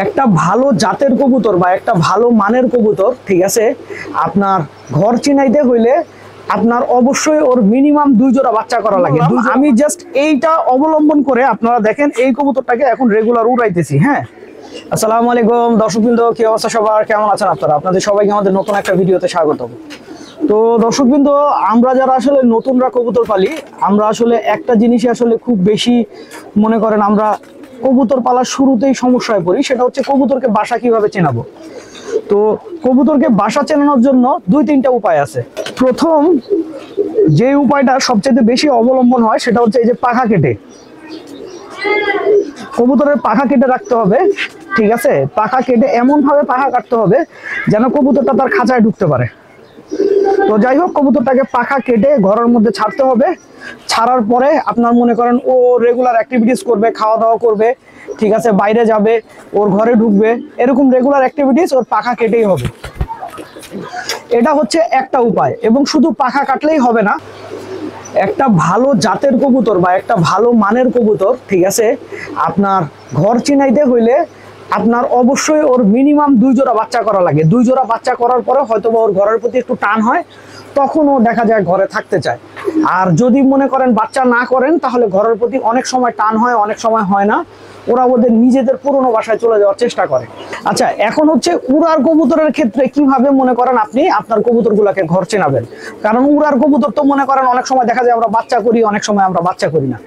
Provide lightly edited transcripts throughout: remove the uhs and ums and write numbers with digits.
একটা ভালো জাতের কবুতর বা একটা ভালো মানের কবুতর, ঠিক আছে, আপনার ঘর চিনাইতে হইলে আপনার অবশ্যই ওর মিনিমাম 2 জোড়া বাচ্চা করা লাগে। আমি জাস্ট এইটা অবলম্বন করে আপনারা দেখেন এই কবুতরটাকে এখন রেগুলার উড়াইতেছি। হ্যাঁ, আসসালামু আলাইকুম দর্শকবৃন্দ, কি অবস্থা সবার, কেমন আছেন আপনারা? আপনাদের সবাইকে আমাদের নতুন একটা ভিডিওতে স্বাগতম। তো দর্শকবৃন্দ, আমরা যারা আসলে নতুনরা কবুতর পালি, আমরা আসলে একটা জিনিসই আসলে খুব বেশি মনে করেন আমরা কবুতর পালার শুরুতেই সমস্যায় পড়ি, সেটা হচ্ছে কবুতরকে বাসা কিভাবে চেনাবো। তো কবুতরকে বাসা চেনানোর জন্য 2-3টা উপায় আছে। প্রথম যে উপায়টা সবচেয়ে বেশি অবলম্বন হয় সেটা হচ্ছে এই যে পাখা কেটে, কবুতরের পাখা কেটে রাখতে হবে। ঠিক আছে, পাখা কেটে এমন ভাবে পাখা কাটতে হবে যেন কবুতরটা তার খাঁচায় ঢুকতে পারে। তো যাই হোক, কবুতরটাকে পাখা কেটে ঘরের মধ্যে ছাড়তে হবে। ছাড়ার পরে আপনার মনে করেন ও রেগুলার অ্যাক্টিভিটিস করবে, খাওয়া দাওয়া করবে, ঠিক আছে, বাইরে যাবে, ওর ঘরে ঢুকবে, এরকম রেগুলার অ্যাক্টিভিটিস ওর পাখা কেটেই হবে। এটা হচ্ছে একটা উপায়। এবং শুধু পাখা কাটলেই হবে না, একটা ভালো জাতের কবুতর বা একটা ভালো মানের কবুতর, ঠিক আছে, আপনার ঘর চিনাইতে হইলে আপনার অবশ্যই ওর মিনিমাম 2 জোড়া বাচ্চা করা লাগে। 2 জোড়া বাচ্চা করার পরে হয়তো ওর ঘরের প্রতি একটু টান হয়, তখন ও দেখা যায় ঘরে থাকতে চায়। আর যদি মনে করেন বাচ্চা না করেন, তাহলে ঘরের প্রতি অনেক সময় টান হয়, অনেক সময় হয় না, ওরা ওদের নিজেদের পুরনো বাসায় চলে যাওয়ার চেষ্টা করে। আচ্ছা, এখন হচ্ছে উড়ার কবুতরের ক্ষেত্রে কিভাবে মনে করেন আপনি আপনার কবুতরগুলোকে ঘর চেনাবেন। কারণ উড়ার কবুতর তো মনে করেন অনেক সময় দেখা যায় আমরা বাচ্চা করি, অনেক সময় আমরা বাচ্চা করি না।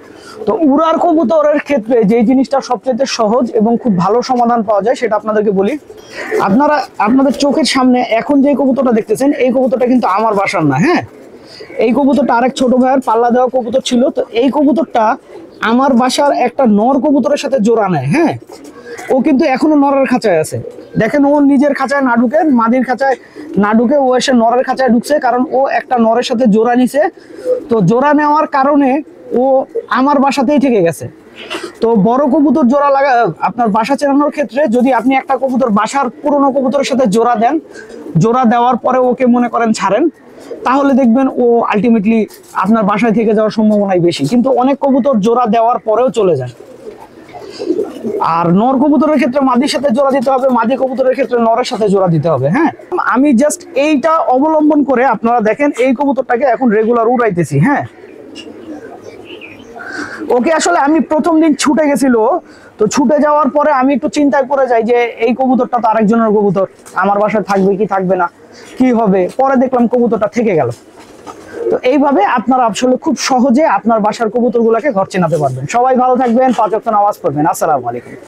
তো উড়ার কবুতরের ক্ষেত্রে যে জিনিসটা সবচেয়ে সহজ এবং খুব ভালো সমাধান পাওয়া যায় সেটা আপনাদেরকে বলি। আপনারা আপনাদের চোখের সামনে এখন যে কবুতরটা দেখতেছেন, এই কবুতরটা কিন্তু আমার বাসার না। হ্যাঁ, এই কবুতরটা আরেক ছোট ভাইয়ের পাল্লা দেওয়া কবুতর ছিল। তো এই কবুতরটা আমার বাসার একটা নর কবুতরের সাথে জোড়া নেয়। হ্যাঁ, ও কিন্তু এখনো নরের খাঁচায় আছে। দেখেন, ও নিজের খাঁচায় না ঢুকে, মাদির খাঁচায় না ঢুকে ও এসে নরের খাঁচায় ঢুকছে, কারণ ও একটা নরের সাথে জোড়া নিছে। তো জোড়া নেওয়ার কারণে ও আমার বাসাতেই থেকে গেছে। তো বড় কবুতর জোড়া লাগা আপনার বাসা চেনানোর ক্ষেত্রে যদি আপনি একটা কবুতর বাসার পুরনো কবুতরের সাথে জোড়া দেন, জোড়া দেওয়ার পরে ওকে মনে করেন ছাড়েন, তাহলে দেখবেন ও আলটিমেটলি আপনার বাসায় থেকে যাওয়ার সম্ভাবনাই বেশি। কিন্তু অনেক কবুতর জোড়া দেওয়ার পরেও চলে যায়। আর নর কবুতরের ক্ষেত্রে মাদির সাথে জোড়া দিতে হবে, মাদি কবুতরের ক্ষেত্রে নরের সাথে জোড়া দিতে হবে। হ্যাঁ, আমি জাস্ট এইটা অবলম্বন করে আপনারা দেখেন এই কবুতরটাকে এখন রেগুলার উড়াইতেছি। হ্যাঁ, ওকে আসলে আমি প্রথম দিন ছুটে গেছিল, তো ছুটে যাওয়ার পরে আমি একটু চিন্তায় পড়ে যাই যে এই কবুতরটা তো আরেকজনের কবুতর, আমার বাসায় থাকবে কি থাকবে না, কি হবে। পরে দেখলাম কবুতরটা থেকে গেল। তো এইভাবে আপনারা আসলে খুব সহজে আপনার বাসার কবুতরগুলোকে ঘর চেনাতে পারবেন। সবাই ভালো থাকবেন, 5 ওয়াক্ত নামাজ পড়বেন। আসসালামু আলাইকুম।